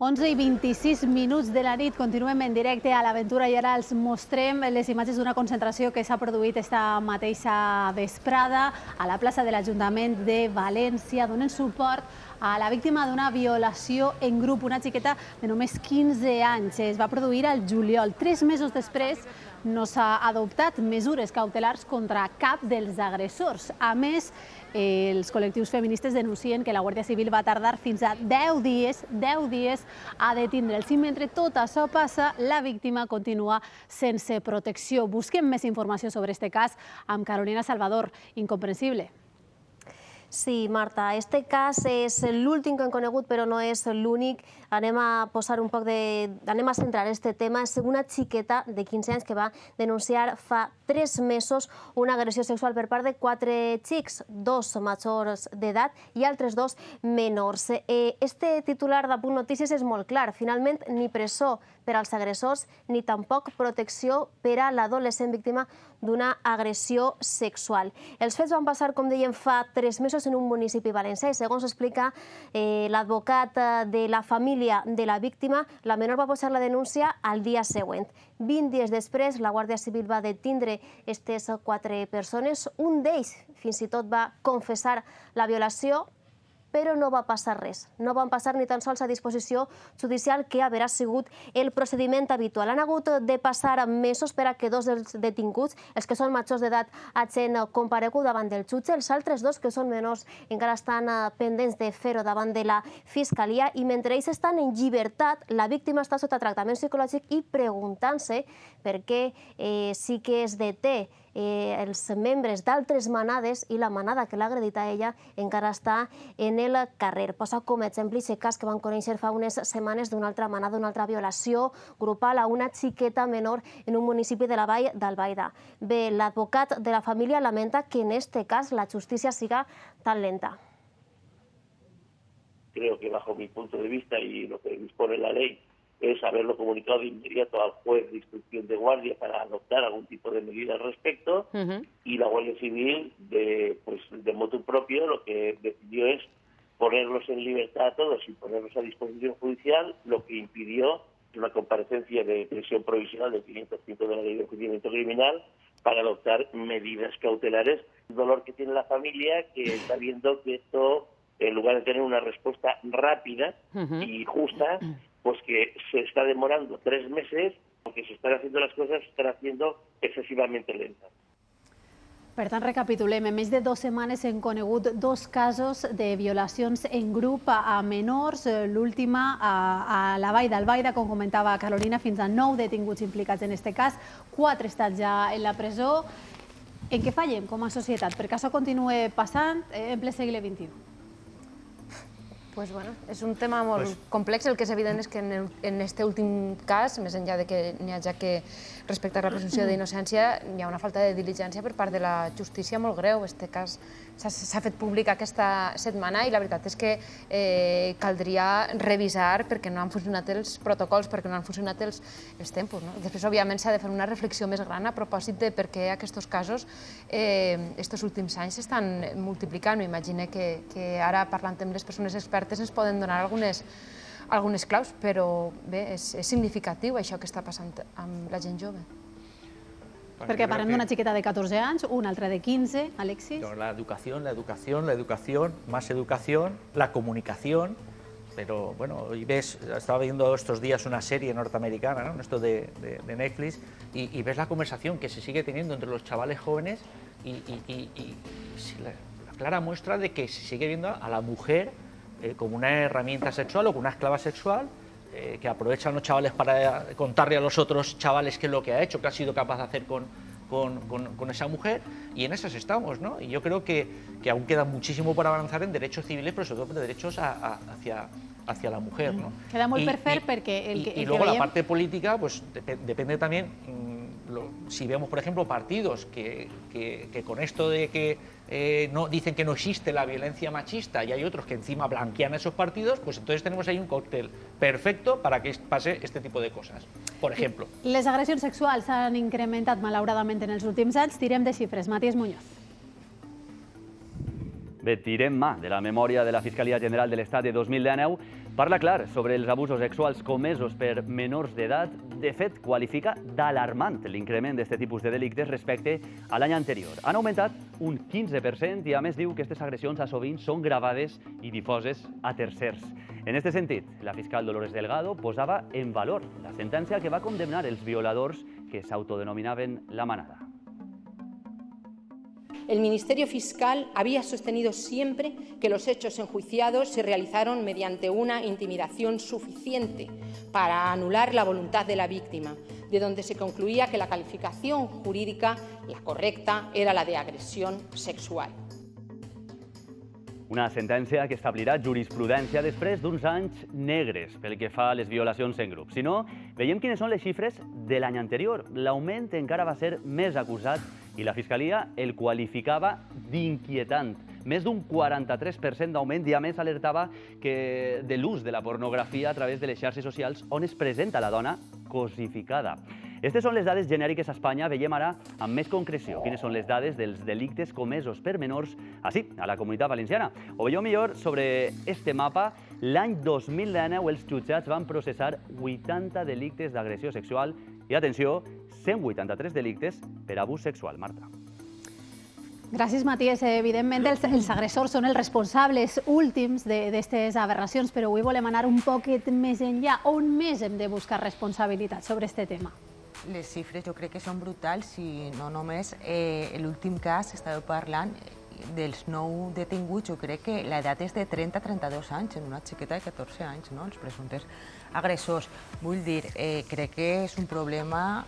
11:26 de la nit, continuem en directe a l'Aventura i ara els mostrem les imatges d'una concentració que s'ha produït esta mateixa vesprada a la plaça de l'Ajuntament de València, donant suport a la víctima d'una violació en grup, una xiqueta de només 15 anys. Es va produir al juliol. 3 mesos després no s'ha adoptat mesures cautelars contra cap dels agressors. A més, els col·lectius feministes denuncien que la Guàrdia Civil va tardar fins a 10 dies a detindre'ls. I mentre tot això passa, la víctima continua sense protecció. Busquem més informació sobre aquest cas amb Carolina Salvador. Incomprensible. Sí, Marta, este cas és l'últim que hem conegut, però no és l'únic. Anem a centrar este tema. És una xiqueta de 15 anys que va denunciar fa 3 mesos una agressió sexual per part de 4 xics, 2 majors d'edat i altres 2 menors. Este titular d'Apunt Notícies és molt clar. Finalment, ni presó per als agressors ni tampoc protecció per a l'adolescent víctima d'una agressió sexual. Els fets van passar, com dèiem, fa 3 mesos en un municipi valencià i, segons explica l'advocat de la família de la víctima, la menor va posar la denúncia al dia següent. 20 dies després, la Guàrdia Civil va detindre aquestes 4 persones. Un d'ells fins i tot va confessar la violació, però no va passar res. No van passar ni tan sols a disposició judicial, que haurà sigut el procediment habitual. Han hagut de passar mesos per a que 2 dels detinguts, els que són majors d'edat, hagin comparegut davant del jutge. Els altres 2, que són menors, encara estan pendents de fer-ho davant de la Fiscalia. I mentre ells estan en llibertat, la víctima està sota tractament psicològic i preguntant-se per què sí que es deté els membres d'altres manades i la manada que l'ha agredit a ella encara està en el carrer. Posa com a exemple aquest cas que vam conèixer fa unes setmanes d'una altra manada, una altra violació grupal a una xiqueta menor en un municipi de la Vall d'Albaida. Bé, l'advocat de la família lamenta que en este cas la justícia siga tan lenta. Creo que bajo mi punto de vista y lo que dispone la ley es haberlo comunicado de inmediato al juez de instrucción de guardia para adoptar algún tipo de medida al respecto, y la Guardia Civil, de motu propio, lo que decidió es ponerlos en libertad a todos y ponerlos a disposición judicial, lo que impidió una comparecencia de prisión provisional del 505 de la Ley de Enjuiciamiento Criminal para adoptar medidas cautelares. El dolor que tiene la familia, que está viendo que esto, en lugar de tener una respuesta rápida y justa, pues que se está demorando 3 meses, porque se están haciendo las cosas, se están haciendo excesivamente lentas. Per tant, recapitulem. En més de 2 setmanes hem conegut 2 casos de violacions en grup a menors. L'última a la Vall d'Albaida, com comentava Carolina, fins a 9 detinguts implicats en aquest cas. 4 estan ja en la presó. En què fallem com a societat? Perquè això continua passant en ple segle XXI. És un tema molt complex. El que és evident és que en aquest últim cas, més enllà de que n'hi hagi que respectar la presumpció d'innocència, hi ha una falta de diligència per part de la justícia molt greu. Aquest cas s'ha fet públic aquesta setmana i la veritat és que caldria revisar perquè no han funcionat els protocols, perquè no han funcionat els tempos. Després, òbviament, s'ha de fer una reflexió més gran a propòsit de per què aquests casos aquests últims anys s'estan multiplicant. M'imagino que ara, parlant amb les persones expertes, ens poden donar algunes claus, però bé, és significatiu això que està passant amb la gent jove. Perquè parlem d'una xiqueta de 14 anys, una altra de 15, Alexis. La educación, más educación, la comunicación, pero bueno, hoy ves, estaba viendo estos días una serie norteamericana, ¿no? Esto de Netflix, y ves la conversación que se sigue teniendo entre los chavales jóvenes y la clara muestra de que se sigue viendo a la mujer como una herramienta sexual o como una esclava sexual, que aprovechan los chavales para contarle a los otros chavales qué es lo que ha hecho, qué ha sido capaz de hacer con esa mujer, y en esas estamos, ¿no? Y yo creo que aún queda muchísimo por avanzar en derechos civiles, pero sobre todo en derechos hacia la mujer, ¿no? Queda molt per fer perquè el que y luego la parte política, pues depende también, si vemos, por ejemplo, partidos que con esto de que no dicen que no existe la violencia machista y hay otros que encima blanquean esos partidos, pues entonces tenemos ahí un cóctel perfecto para que pase este tipo de cosas. Por ejemplo, les agressions sexuals s'han incrementat malauradament en els últims anys. Tirem de xifres. Matías Muñoz. Bé, tirem mà de la memòria de la Fiscalia General de l'Estat de 2019. Parla clar sobre els abusos sexuals comesos per menors d'edat. De fet, qualifica d'alarmant l'increment d'aquest tipus de delictes respecte a l'any anterior. Han augmentat un 15% i, a més, diu que aquestes agressions a sovint són gravades i difoses a tercers. En aquest sentit, la fiscal Dolores Delgado posava en valor la sentència que va condemnar els violadors que s'autodenominaven la manada. El Ministerio Fiscal había sostenido siempre que los hechos enjuiciados se realizaron mediante una intimidación suficiente para anular la voluntad de la víctima, de donde se concluía que la calificación jurídica, la correcta, era la de agresión sexual. Una sentència que establirà jurisprudència després d'uns anys negres pel que fa a les violacions en grup. Si no, veiem quines són les xifres de l'any anterior. L'augment encara va ser més acusat i la Fiscalia el qualificava d'inquietant. Més d'un 43% d'augment i a més alertava de l'ús de la pornografia a través de les xarxes socials on es presenta la dona cosificada. Aquestes són les dades genèriques a Espanya. Veiem ara amb més concreció quines són les dades dels delictes comesos per menors així, a la Comunitat Valenciana. O veieu millor sobre este mapa, l'any 2019 els jutjats van processar 80 delictes d'agressió sexual i, atenció, 183 delictes per abús sexual. Marta. Gràcies, Matías. Evidentment, els agressors són els responsables últims d'aquestes aberracions, però avui volem anar un poquet més enllà. On més hem de buscar responsabilitat sobre aquest tema? Les xifres jo crec que són brutals i no només l'últim cas, estàveu parlant dels 9 detinguts, jo crec que l'edat és de 30 a 32 anys, en una xiqueta de 14 anys, els presumptes agressors. Vull dir, crec que és un problema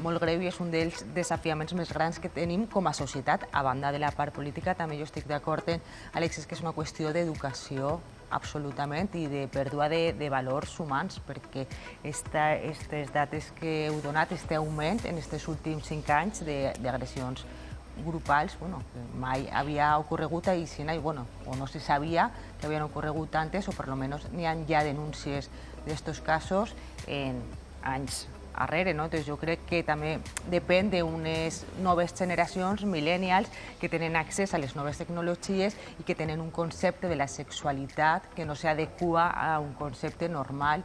molt greu i és un dels desafiaments més grans que tenim com a societat. A banda de la part política, també jo estic d'acord amb Alexis que és una qüestió d'educació absolutament i de pèrdua de valors humans, perquè aquestes dates que heu donat, aquest augment en aquests últims 5 anys d'agressions grupals, mai havia ocorregut a Aixina i o no se sabia que havien ocorregut antes o per almenys n'hi ha ja denúncies d'aquests casos en anys arrere. Entonces, jo crec que també depèn d'unes noves generacions, millennials, que tenen accés a les noves tecnologies i que tenen un concepte de la sexualitat que no s'adequa a un concepte normal.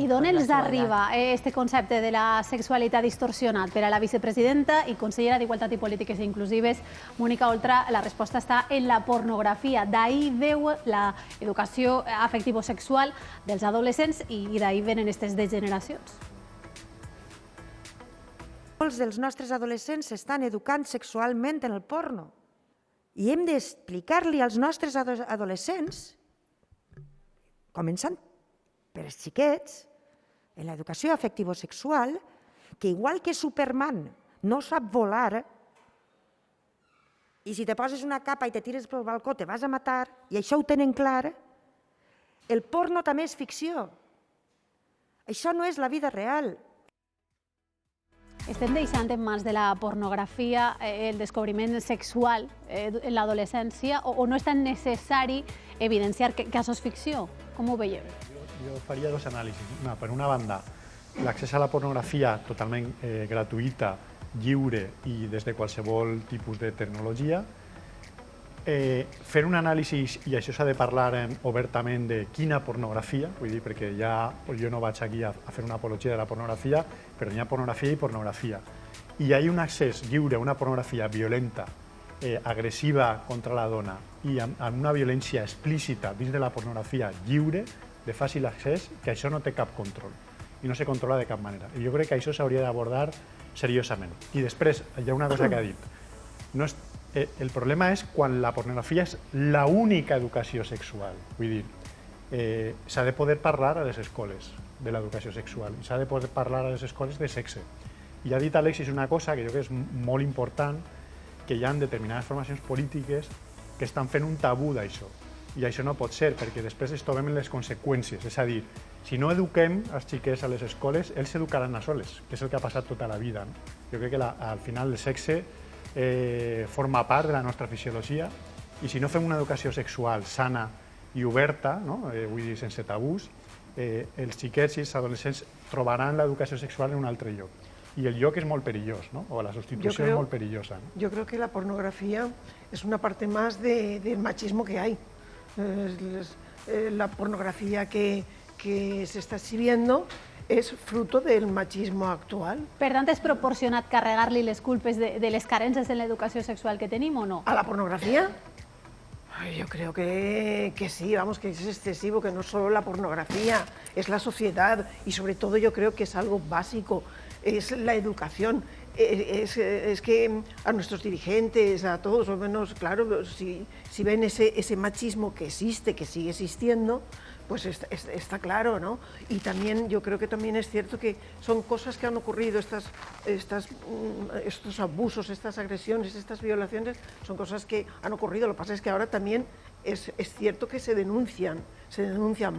I d'on els arriba aquest concepte de la sexualitat distorsionat? Per a la vicepresidenta i consellera d'Igualtat i Polítiques Inclusives, Mónica Oltra, la resposta està en la pornografia. D'ahir veu l'educació afectivo-sexual dels adolescents i d'ahir venen aquestes degeneracions. Molts dels nostres adolescents s'estan educant sexualment en el porno i hem d'explicar-li als nostres adolescents, començant per als xiquets, en l'educació afectivo-sexual, que igual que Superman no sap volar i si te poses una capa i te tires pel balcó te vas a matar, i això ho tenen clar, el porno també és ficció. Això no és la vida real. Estem deixant en mans de la pornografia el descobriment sexual en l'adolescència o no és tan necessari evidenciar que això és ficció? Com ho veiem? Jo faria dos anàlisis. Per una banda, l'accés a la pornografia totalment gratuïta, lliure i des de qualsevol tipus de tecnologia. Fer un anàlisi, i això s'ha de parlar obertament de quina pornografia, vull dir, perquè jo no vaig aquí a fer una apologia de la pornografia, però hi ha pornografia i pornografia. I hi ha un accés lliure a una pornografia violenta, agressiva contra la dona i amb una violència explícita dins de la pornografia lliure, de fàcil accés, que això no té cap control i no se controla de cap manera. I jo crec que això s'hauria d'abordar seriosament. I després, hi ha una cosa que ha dit. El problema és quan la pornografia és l'única educació sexual. Vull dir, s'ha de poder parlar a les escoles de l'educació sexual, s'ha de poder parlar a les escoles de sexe. I ha dit Alexis una cosa que jo crec que és molt important, que hi ha determinades formacions polítiques que estan fent un tabú d'això. I això no pot ser, perquè després es trobem en les conseqüències. És a dir, si no eduquem els xiquets a les escoles, ells s'educaran a soles, que és el que ha passat tota la vida. Jo crec que al final el sexe forma part de la nostra fisiologia i si no fem una educació sexual sana i oberta, vull dir, sense tabús, els xiquets i els adolescents trobaran l'educació sexual en un altre lloc. i el lloc és molt perillós, ¿no? O la sustitució es molt perillosa. Yo creo que la pornografía es una parte más del machismo que hay. La pornografía que se está exhibiendo és fruto del machismo actual. Per tant, és proporcionat carregar-li les culpes de les carències en l'educació sexual que tenim o no? ¿A la pornografía? Yo creo que sí, vamos, que es excesivo, que no solo la pornografía, es la sociedad y sobre todo yo creo que es algo básico, es la educación. Es que a nuestros dirigentes, a todos, o menos, claro, si ven ese machismo que existe, que sigue existiendo, pues está claro, ¿no? Y también yo creo que también es cierto que son cosas que han ocurrido, estos abusos, estas agresiones, estas violaciones, son cosas que han ocurrido. Lo que pasa es que ahora también es cierto que se denuncian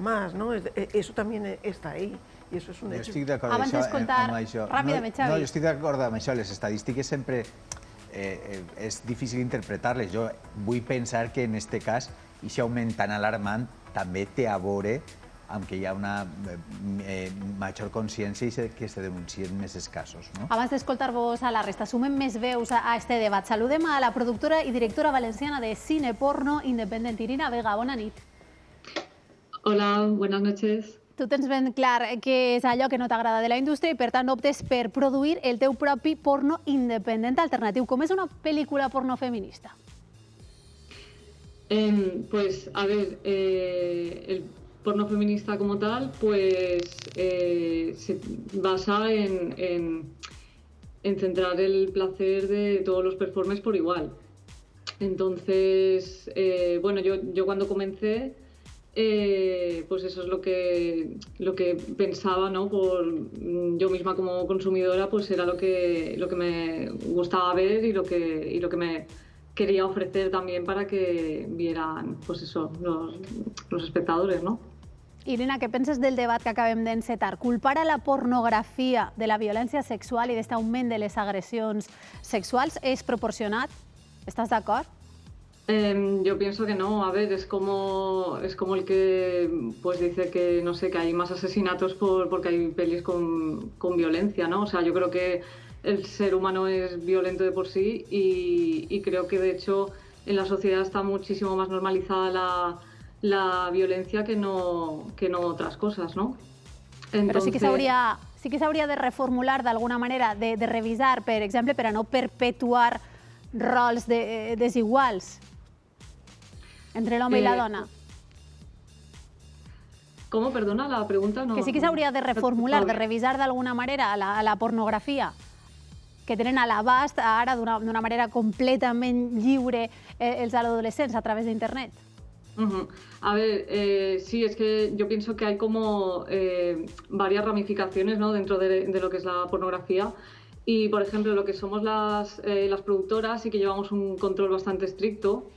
más, ¿no? Eso también está ahí. I això és un hecho. Jo estic d'acord amb això. Ràpidament, Xavi. No, jo estic d'acord amb això. Les estadístiques sempre és difícil interpretar-les. Jo vull pensar que en aquest cas, aquest augment tan alarmant també té a veure amb que hi ha una major consciència i que se denuncien més els casos. Abans d'escoltar-vos a la resta, sumem més veus a este debat. Saludem a la productora i directora valenciana de cine porno independent, Irina Vega. Bona nit. Hola, buenas noches. Tu tens ben clar què és allò que no t'agrada de la indústria i, per tant, optes per produir el teu propi porno independent alternatiu. Com és una pel·lícula porno feminista? Pues, a ver, el porno feminista como tal, pues se basa en centrar el placer de todos los performers por igual. Entonces, bueno, yo cuando comencé, pues eso es lo que pensaba, ¿no? Yo misma como consumidora, pues era lo que me gustaba ver y lo que me quería ofrecer también para que vieran, pues eso, los espectadores, ¿no? Irina, què penses del debat que acabem d'encetar? Culpar a la pornografia de la violència sexual i d'aquest augment de les agressions sexuals és proporcionat? Estàs d'acord? Yo pienso que no. A ver, es como el que pues dice que no sé, que hay más asesinatos porque hay pelis con violencia, ¿no? O sea, yo creo que el ser humano es violento de por sí y creo que de hecho en la sociedad está muchísimo más normalizada la violencia que no otras cosas, ¿no? Entonces... Però sí que s'hauria de reformular d'alguna manera, de revisar, per exemple, per a no perpetuar rols desiguals entre l'home i la dona. ¿Cómo? Perdona, la pregunta no... Que sí que s'hauria de reformular, de revisar d'alguna manera la pornografia que tenen a l'abast ara d'una manera completament lliure els adolescents a través d'internet. A ver, sí, es que yo pienso que hay como varias ramificaciones, ¿no? Dentro de lo que es la pornografía. Y, por ejemplo, lo que somos las productoras sí que llevamos un control bastante estricto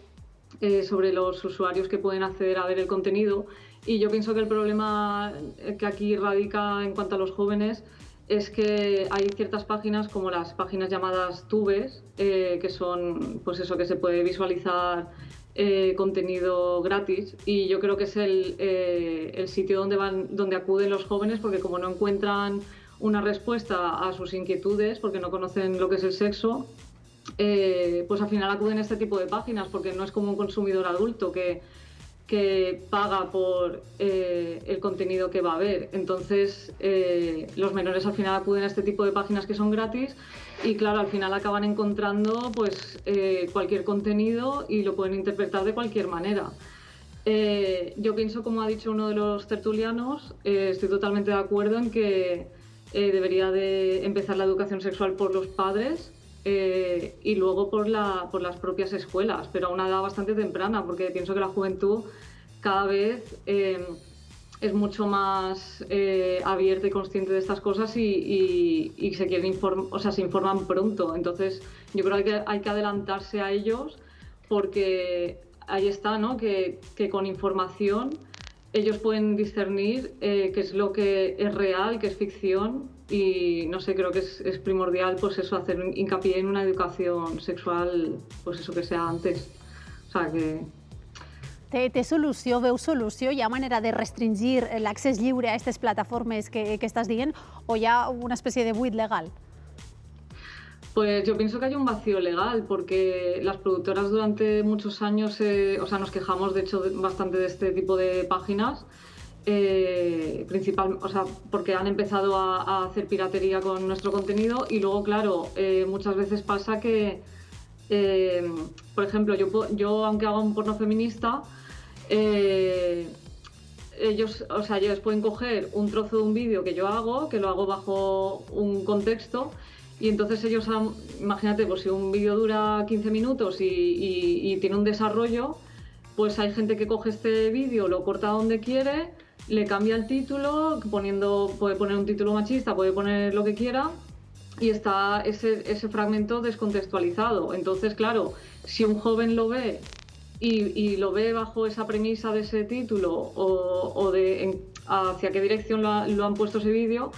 sobre los usuarios que pueden acceder a ver el contenido. Y yo pienso que el problema que aquí radica en cuanto a los jóvenes es que hay ciertas páginas, como las páginas llamadas tubes, que son, pues eso, que se puede visualizar contenido gratis, y yo creo que es el sitio donde acuden los jóvenes, porque como no encuentran una respuesta a sus inquietudes, porque no conocen lo que es el sexo, pues al final acuden a este tipo de páginas, porque no es como un consumidor adulto que paga por el contenido que va a ver. Entonces los menores al final acuden a este tipo de páginas que son gratis y claro, al final acaban encontrando pues cualquier contenido y lo pueden interpretar de cualquier manera. Yo pienso, como ha dicho uno de los tertulianos, estoy totalmente de acuerdo en que debería de empezar la educación sexual por los padres y luego por las propias escuelas, pero a una edad bastante temprana, porque pienso que la juventud cada vez es mucho más abierta y consciente de estas cosas y se informan pronto. Entonces yo creo que hay que adelantarse a ellos, porque ahí está, ¿no? Que con información ellos pueden discernir qué es lo que es real, qué es ficción, y no sé, creo que es primordial pues eso, hacer hincapié en una educación sexual, pues eso, que sea antes. O sea que... Té solució, veu solució? Hi ha manera de restringir l'accés lliure a aquestes plataformes que estàs dient, o hi ha una espècie de buit legal? Pues yo pienso que hay un vacío legal, porque las productoras durante muchos años, nos quejamos de hecho bastante de este tipo de páginas, porque han empezado a hacer piratería con nuestro contenido y luego, claro, muchas veces pasa que, por ejemplo, yo aunque haga un porno feminista, ellos pueden coger un trozo de un vídeo que yo hago, que lo hago bajo un contexto, y entonces ellos, imagínate, pues si un vídeo dura 15 minutos y tiene un desarrollo, pues hay gente que coge este vídeo, lo corta donde quiere, le cambia el título, puede poner un título machista, puede poner lo que quiera, y está ese fragmento descontextualizado. Entonces, claro, si un joven lo ve y lo ve bajo esa premisa de ese título hacia qué dirección lo han puesto ese vídeo,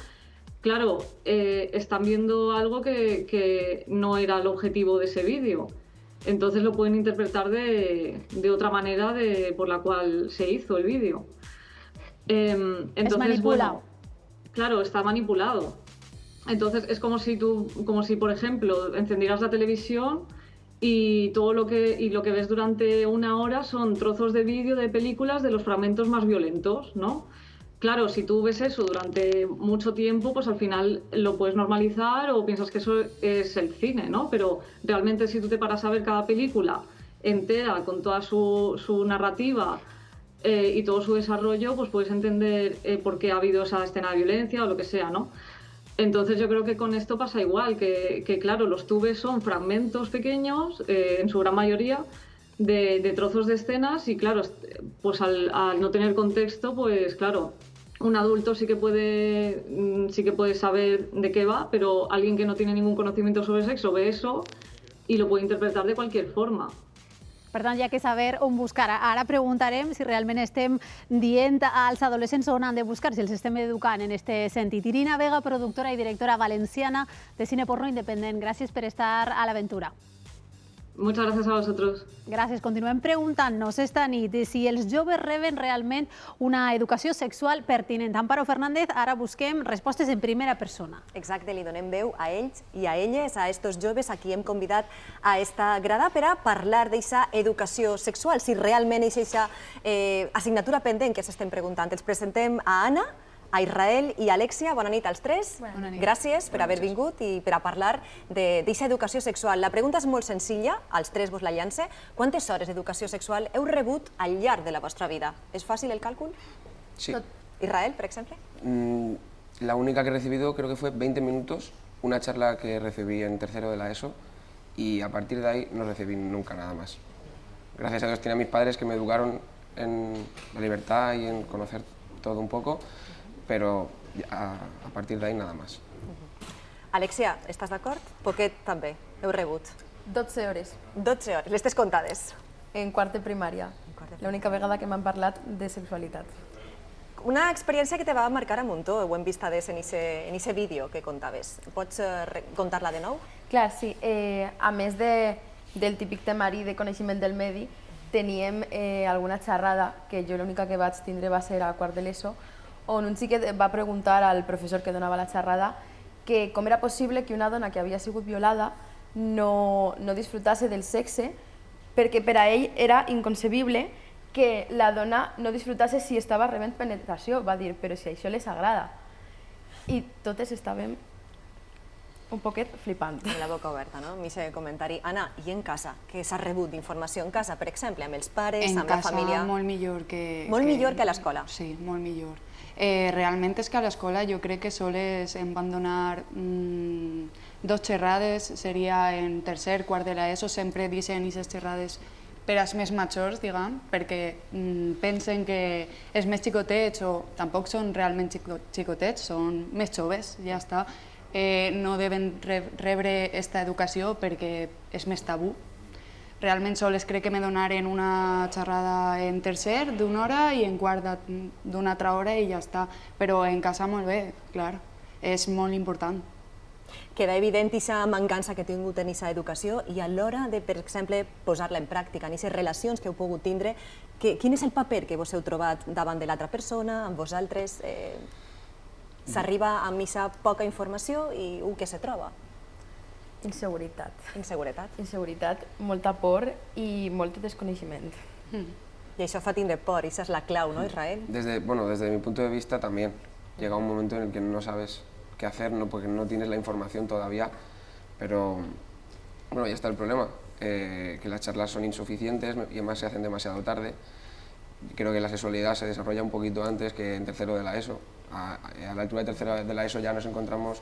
claro, están viendo algo que no era el objetivo de ese vídeo. Entonces lo pueden interpretar de otra manera por la cual se hizo el vídeo. Entonces, es manipulado. Bueno, claro, está manipulado. Entonces es como si, por ejemplo, encendieras la televisión y lo que ves durante una hora son trozos de vídeo de películas de los fragmentos más violentos, ¿no? Claro, si tú ves eso durante mucho tiempo, pues al final lo puedes normalizar o piensas que eso es el cine, ¿no? Pero realmente si tú te paras a ver cada película entera con toda su narrativa y todo su desarrollo, pues puedes entender por qué ha habido esa escena de violencia o lo que sea, ¿no? Entonces yo creo que con esto pasa igual, que claro, los tubes son fragmentos pequeños, en su gran mayoría, de trozos de escenas y claro, pues al no tener contexto, pues claro, un adulto sí que puede saber de qué va, pero alguien que no tiene ningún conocimiento sobre sexo ve eso i lo puede interpretar de cualquier forma. Per tant, hi ha que saber on buscar. Ara preguntarem si realment estem dient als adolescents on han de buscar, si els estem educant en aquest sentit. Irina Vega, productora i directora valenciana de cine porno independent. Gràcies per estar a l'aventura. Muchas gracias a vosotros. Gràcies. Continuem preguntant-nos esta nit si els joves reben realment una educació sexual pertinent. Amparo Fernández, ara busquem respostes en primera persona. Exacte, li donem veu a ells i a elles, a estos joves a qui hem convidat a esta grada per a parlar d'aquesta educació sexual, si realment és aquesta assignatura pendent que s'estem preguntant. Els presentem a Anna, a Israel i a Alexia. Bona nit als tres. Gràcies per haver vingut i per a parlar d'aquesta educació sexual. La pregunta és molt senzilla, als tres vos la llance. Quantes hores d'educació sexual heu rebut al llarg de la vostra vida? ¿Es fácil el cálculo? Sí. Israel, por ejemplo. La única que he recibido creo que fue 20 minutos, una charla que recibí en tercero de la ESO y a partir de ahí no recibí nunca nada más. Gracias a Dios tenía a mis padres que me educaron en la libertad y en conocer todo un poco, pero a partir de ahí nada más. Alexia, estàs d'acord? Poquet també, heu rebut. 12 hores. 12 hores, les tens comptades? En quart de primària, l'única vegada que m'han parlat de sexualitat. Una experiència que te va marcar a muntó, ho hem vist en aquest vídeo que contaves. Pots contar-la de nou? Clar, sí. A més del típic temari de coneixement del medi, teníem alguna xerrada, que jo l'única que vaig tindre va ser a quart de l'ESO, on un xiquet va preguntar al professor que donava la xerrada que com era possible que una dona que havia sigut violada no disfrutase del sexe, perquè per a ell era inconcebible que la dona no disfrutase si estava rebent penetració. Va dir, però si això les agrada. I totes estàvem un poquet flipant. Amb la boca oberta, no? Aquest comentari. Anna, i en casa? Què s'ha rebut d'informació en casa, per exemple, amb els pares, amb la família? En casa molt millor que... Molt millor que a l'escola? Sí, molt millor. Realment és que a l'escola jo crec que sols em van donar 2 xerrades, seria en tercer, quart de l'ESO, sempre dicen aquestes xerrades per als més majors, diguem, perquè pensen que els més xicotets, o tampoc són realment xicotets, són més joves, ja està, no deuen rebre aquesta educació perquè és més tabú. Realment sols crec que me donaren una xerrada en tercer d'una hora i en quart d'una altra hora i ja està. Però en casa molt bé, clar, és molt important. Queda evident aquesta mancança que heu tingut en aquesta educació i a l'hora de, per exemple, posar-la en pràctica, en aquestes relacions que heu pogut tindre, quin és el paper que vos heu trobat davant de l'altra persona, amb vosaltres? S'arriba amb aquesta poca informació i què se troba? Inseguretat. Inseguretat. Inseguretat, molta por i molt desconeixement. Y eso fa tindre por, esa es la clau, ¿no, Israel? Desde mi punto de vista también. Llega un momento en el que no sabes qué hacer, porque no tienes la información todavía, pero bueno, ya está el problema, que las charlas son insuficientes y además se hacen demasiado tarde. Creo que la sexualidad se desarrolla un poquito antes que en tercero de la ESO. A la altura de tercero de la ESO ya nos encontramos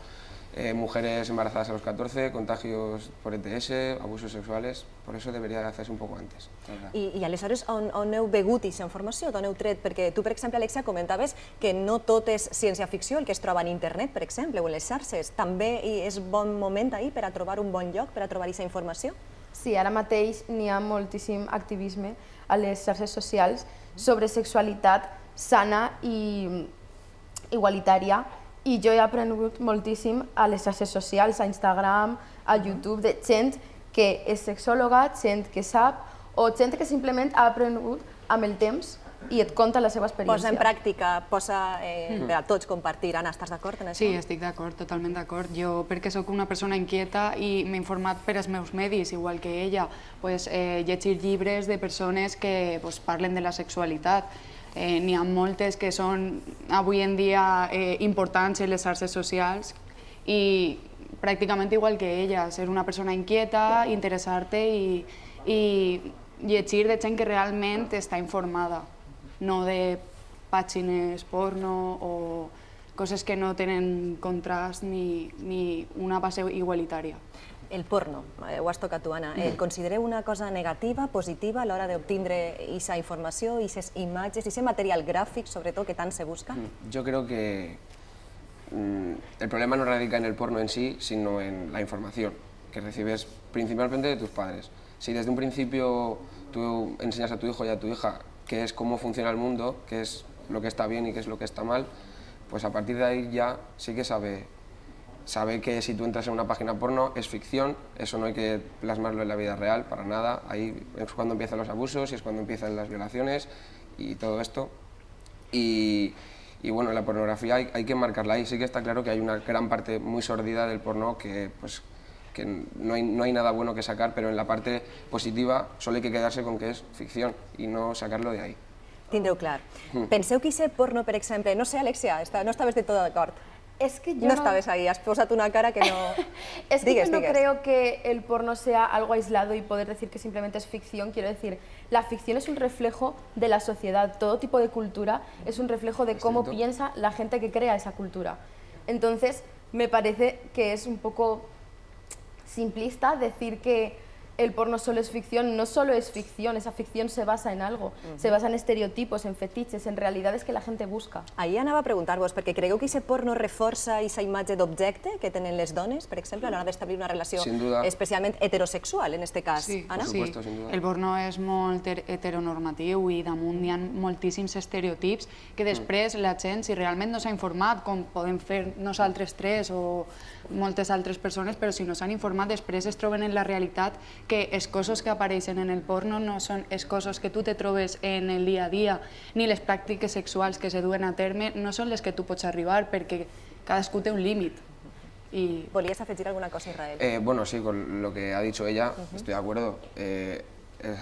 mujeres embarazadas a los 14, contagios por ETS, abusos sexuales, por eso debería de hacerse un poco antes. I aleshores on heu begut aquesta informació, d'on heu tret? Perquè tu, per exemple, Alexia, comentaves que no tot és ciència-ficció, el que es troba en internet, per exemple, o en les xarxes. També és bon moment ahir per a trobar un bon lloc, per a trobar aquesta informació? Sí, ara mateix n'hi ha moltíssim activisme a les xarxes socials sobre sexualitat sana i igualitària, i jo he aprengut moltíssim a les xarxes socials, a Instagram, a YouTube, de gent que és sexòloga, gent que sap, o gent que simplement ha aprengut amb el temps i et conta la seva experiència. Posa en pràctica, posa per a tots compartir. Anna, estàs d'acord en això? Sí, estic d'acord, totalment d'acord. Jo, perquè sóc una persona inquieta i m'he informat per als meus medis, igual que ella, llegir llibres de persones que parlen de la sexualitat. N'hi ha moltes que són avui en dia importants en les xarxes socials i pràcticament igual que ella, ser una persona inquieta, interessar-te i llegir de gent que realment està informada, no de pàgines porno o coses que no tenen contrast ni una base igualitària. El porno, ho has tocat tu, Anna. El considereu una cosa negativa, positiva, a l'hora d'obtindre aquesta informació, aquestes imatges, aquest material gràfic, sobretot, que tant se busca? Yo creo que el problema no radica en el porno en sí, sino en la información que recibes principalmente de tus padres. Si desde un principio tú enseñas a tu hijo y a tu hija qué es cómo funciona el mundo, qué es lo que está bien y qué es lo que está mal, pues a partir de ahí ya sí que sabe que si tú entras en una página porno es ficción, eso no hay que plasmarlo en la vida real, para nada. Ahí es cuando empiezan los abusos y es cuando empiezan las violaciones y todo esto. Y bueno, la pornografía hay que marcarla ahí. Sí que está claro que hay una gran parte muy sordida del porno que no hay nada bueno que sacar, pero en la parte positiva solo hay que quedarse con que es ficción y no sacarlo de ahí. Tindreu clar. Penseu que aquest porno, per exemple, no sé, Alexia, no estaves de tot d'acord. Es que yo no estabas ahí, has posado una cara que no... Es que yo no creo que el porno sea algo aislado y poder decir que simplemente es ficción. Quiero decir, la ficción es un reflejo de la sociedad. Todo tipo de cultura es un reflejo de cómo piensa la gente que crea esa cultura. Entonces, me parece que es un poco simplista decir que el porno solo es ficción. No solo es ficción, esa ficción se basa en algo, se basa en estereotipos, en fetiches, en realidades que la gente busca. Ahir anava a preguntar-vos, perquè creieu que aquest porno reforça aquesta imatge d'objecte que tenen les dones, per exemple, a l'hora d'establir una relació especialment heterosexual, en aquest cas? Sí, Anna? sí. El porno és molt heteronormatiu i damunt hi ha moltíssims estereotips que després la gent, si realment no s'ha informat, com podem fer nosaltres tres o moltes altres persones, però si no s'han informat, després es troben en la realitat que els cossos que apareixen en el porno no són els cossos que tu te trobes en el dia a dia, ni les pràctiques sexuals que se duen a terme no són les que tu pots arribar, perquè cadascú té un límit. ¿Volías afegir alguna cosa, Israel? Bueno, sí, con lo que ha dicho ella, estoy de acuerdo. Es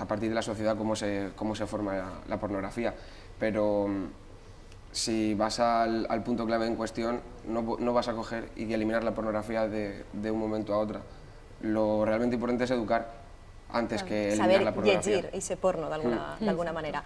a partir de la sociedad cómo se forma la pornografía, pero si vas al punto clave en cuestión, no vas a coger y eliminar la pornografía de un momento a otro. Lo realmente importante es educar antes que eliminar la pornografía. Saber llegir aquest porno d'alguna manera.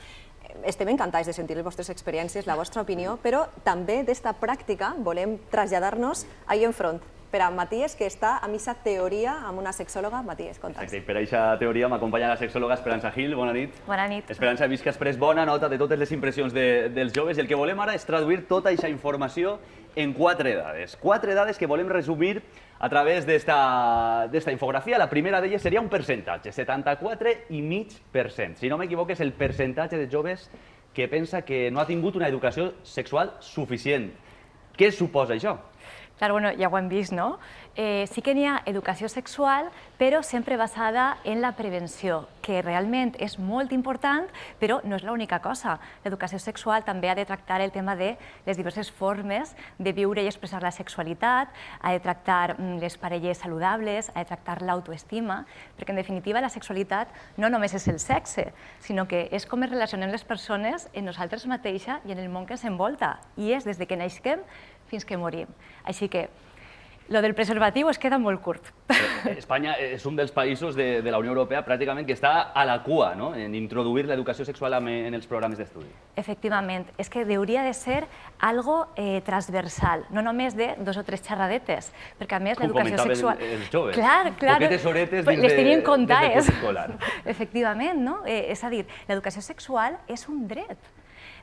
Estem encantats de sentir les vostres experiències, la vostra opinió, però també d'esta pràctica volem traslladar-nos ahí enfront. Per a Matías, que està amb aquesta teoria, amb una sexòloga. Matías, conta'ns. Exacte, per a aquesta teoria m'acompanya la sexòloga Esperança Gil. Bona nit. Bona nit. Esperança, he vist que has pres bona nota de totes les impressions dels joves i el que volem ara és traduir tota aquesta informació en 4 dades. 4 dades que volem resumir a través d'esta infografia. La primera d'elles seria un percentatge, 74,5%. Si no m'equivoco, és el percentatge de joves que pensa que no ha tingut una educació sexual suficient. Què suposa això? Clar, bueno, ja ho hem vist, no? Sí que n'hi ha educació sexual, però sempre basada en la prevenció, que realment és molt important, però no és l'única cosa. L'educació sexual també ha de tractar el tema de les diverses formes de viure i expressar la sexualitat, ha de tractar les parelles saludables, ha de tractar l'autoestima, perquè en definitiva la sexualitat no només és el sexe, sinó que és com es relacionen les persones en nosaltres mateixes i en el món que ens envolta, i és des que naixem fins que morim. Així que lo del preservatiu es queda molt curt. Espanya és un dels països de la Unió Europea pràcticament que està a la cua en introduir l'educació sexual en els programes d'estudi. Efectivament, és que hauria de ser algo transversal, no només de 2 o 3 xerradetes, perquè a més l'educació sexual... Com comentaven els joves, clar, poquetes horetes dins les tenien del comptades. curs escolar. Efectivament, no? És a dir, l'educació sexual és un dret.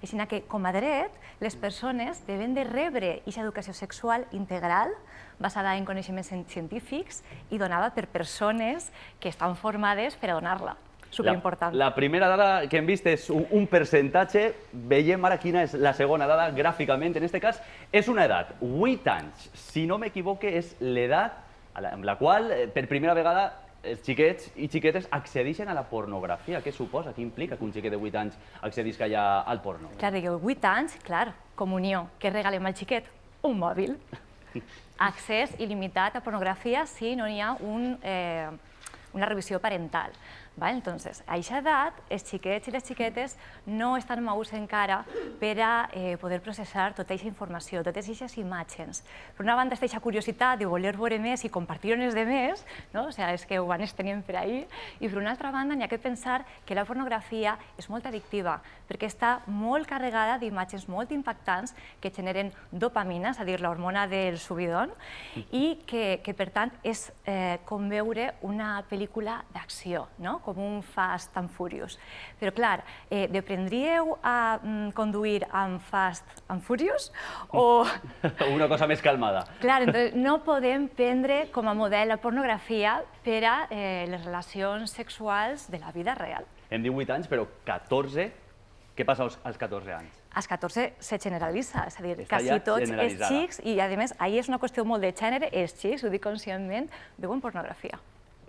Així que, com a dret, les persones deben de rebre aquesta educació sexual integral, basada en coneixements científics i donada per persones que estan formades per a donar-la. Superimportant. La primera dada que hem vist és un percentatge. Veiem ara quina és la segona dada gràficament. En aquest cas, és una edat, 8 anys. Si no m'equivoque, és l'edat amb la qual, per primera vegada, els xiquets i xiquetes accedeixen a la pornografia. Què suposa? Què implica que un xiquet de 8 anys accedisca ja al porno? Clar, digueu, 8 anys, clar, comunió. Què regalem al xiquet? Un mòbil. Accés il·limitat a pornografia si no hi ha una revisió parental. Entonces, a aquesta edat, els xiquets i les xiquetes no estan madurs encara per a poder processar tota aquesta informació, totes aquestes imatges. Per una banda, aquesta curiositat de voler veure més i compartir-ho amb els altres, és que ho van estenent per ahí, i per una altra banda, n'hi ha que pensar que la pornografia és molt addictiva, perquè està molt carregada d'imatges molt impactants que generen dopamina, és a dir, l'hormona del subidon, i que, per tant, és com veure una pel·lícula d'acció, com un Fast and Furious. Però, clar, aprendríeu a conduir amb Fast and Furious o... Una cosa més calmada. Clar, no podem prendre com a model la pornografia per a les relacions sexuals de la vida real. Hem dit 8 anys, però 14... Què passa als 14 anys? Als 14 se generalitza, és a dir, quasi tots els xics, i a més, ahir és una qüestió molt de gènere, els xics, ho dic conscientment, veuen pornografia.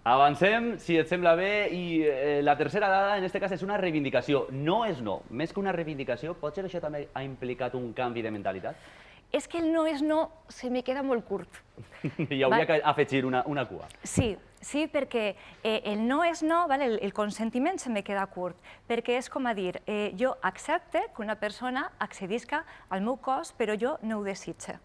Avancem, si et sembla bé, i la tercera dada, en aquest cas, és una reivindicació. No és no. Més que una reivindicació, potser això també ha implicat un canvi de mentalitat? És que el no és no se me queda molt curt. Hi hauria que afegir una cua. Sí, perquè el no és no, el consentiment se me queda curt, perquè és com a dir, jo accepte que una persona accedisca al meu cos, però jo no ho desitge.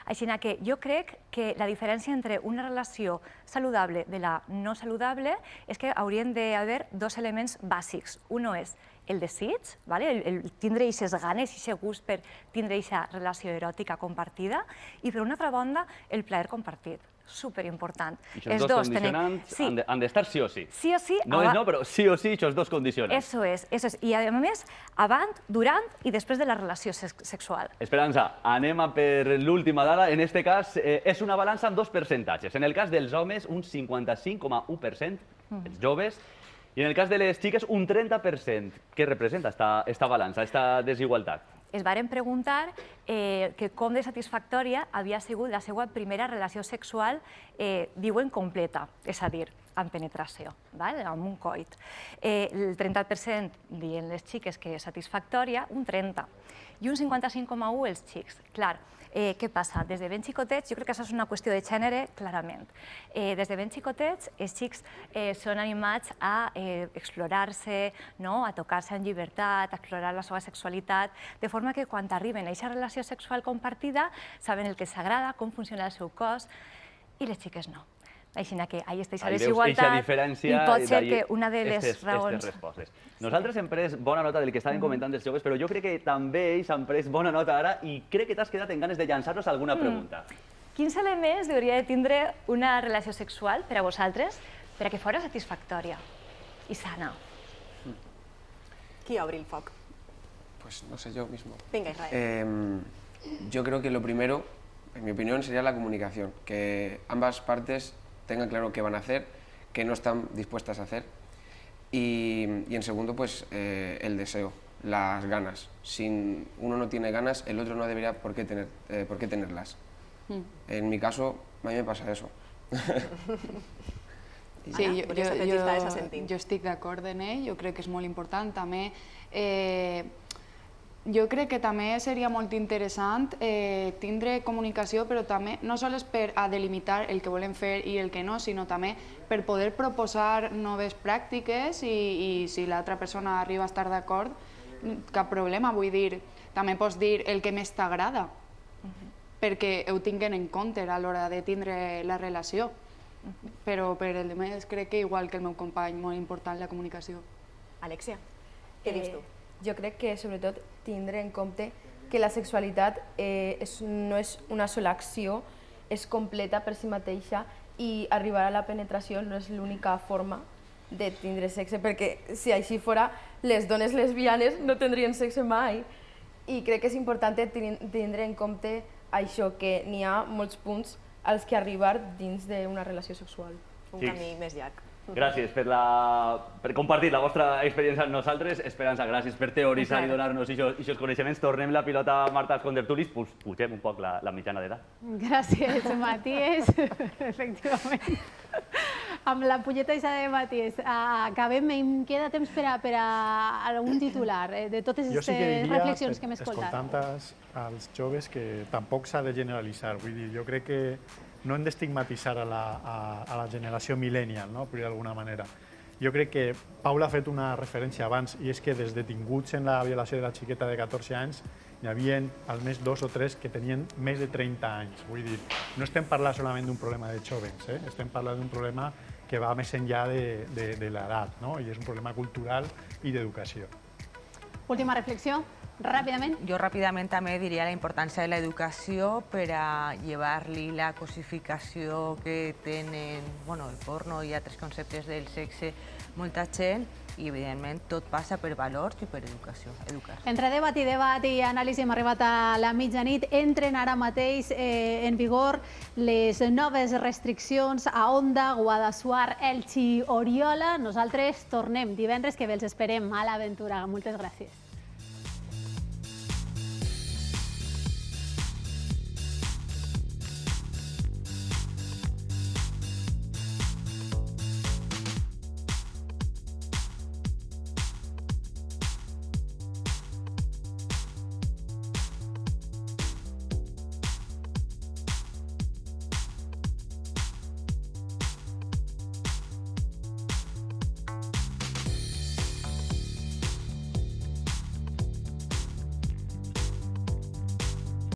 Així que jo crec que la diferència entre una relació saludable de la no saludable és que haurien d'haver 2 elements bàsics. Un és el desig, el tindre aquestes ganes i aquest gust per tindre aquesta relació eròtica compartida, i per una altra banda el plaer compartit. Superimportant. I aquests 2 condicionants han d'estar sí o sí. Sí o sí. No és no, però sí o sí aquests 2 condicionants. Eso es. I a més, abans, durant i després de la relació sexual. Esperança, anem per l'última dada. En aquest cas, és una balança amb 2 percentatges. En el cas dels homes, un 55,1%, els joves, i en el cas de les xiques, un 30%. Què representa aquesta balança, aquesta desigualtat? Es varen preguntar com de satisfactòria havia sigut la seva primera relació sexual, diuen completa, és a dir, amb penetració, amb un coit. El 30% diuen les xiques que és satisfactòria, un 30%, i un 55,1% els xics. Clar, què passa? Des de ben xicotets, jo crec que això és una qüestió de gènere, clarament. Des de ben xicotets, els xics són animats a explorar-se, a tocar-se en llibertat, a explorar la seva sexualitat, de forma que quan arriben a aquesta relació sexual compartida, saben el que els agrada, com funciona el seu cos, i les xiques no. Així que ahí està aquesta desigualtat i pot ser que una de les raons... Nosaltres hem pres bona nota del que estaven comentant els joves, però jo crec que també ells han pres bona nota ara i crec que t'has quedat en ganes de llançar-nos alguna pregunta. Quins elements hauria de tindre una relació sexual per a vosaltres per a que fora satisfactòria i sana? Qui obri el foc? Pues no sé, yo mismo. Venga, Israel. Yo creo que lo primero, en mi opinión, sería la comunicación, que ambas partes tengan claro qué van a hacer, qué no están dispuestas a hacer, y en segundo, pues el deseo, las ganas. Si uno no tiene ganas, el otro no debería por qué tenerlas. En mi caso, a mí me pasa eso. Sí, jo estic d'acord en ell, jo crec que és molt important. També, jo crec que també seria molt interessant tindre comunicació, però també no sols per a delimitar el que volem fer i el que no, sinó també per poder proposar noves pràctiques i si l'altra persona arriba a estar d'acord, cap problema. Vull dir, també pots dir el que més t'agrada, perquè ho tinguen en compte a l'hora de tindre la relació. Però per el demés crec que igual que el meu company, molt important la comunicació. Alexia, què dius tu? Jo crec que sobretot tindre en compte que la sexualitat no és una sola acció, és completa per si mateixa i arribar a la penetració no és l'única forma de tindre sexe, perquè si així fora, les dones lesbianes no tindrien sexe mai. I crec que és important tindre en compte això, que n'hi ha molts punts als que arribar dins d'una relació sexual. Un camí més llarg. Gràcies per compartir la vostra experiència amb nosaltres. Esperança, gràcies per teoritzar i donar-nos aquests coneixements. Tornem la pilota, Marta, als contertulis. Pugem un poc la mitjana d'edat. Gràcies, Matías. Efectivament. Amb la pulleta de Matías acabem. Em queda temps per a algun titular de totes aquestes reflexions que hem escoltat. Escoltant als joves que tampoc s'ha de generalitzar. Vull dir, jo crec que no hem d'estigmatitzar a la generació millennial, per dir d'alguna manera. Jo crec que Paula ha fet una referència abans, i és que des detinguts en la violació de la xiqueta de 14 anys n'hi havia almenys 2 o 3 que tenien més de 30 anys. Vull dir, no estem parlant solament d'un problema de jóvens, estem parlant d'un problema que va més enllà de l'edat, i és un problema cultural i d'educació. Última reflexió. Ràpidament. Jo ràpidament també diria la importància de l'educació per a llevar-li la cosificació que tenen el porno i altres conceptes del sexe molta gent i, evidentment, tot passa per valors i per educació. Entre debat i anàlisi hem arribat a la mitjanit. Entren ara mateix en vigor les noves restriccions a Onda, Guadassuar, Elx i Oriola. Nosaltres tornem divendres, que bé els esperem a l'Aventura. Moltes gràcies.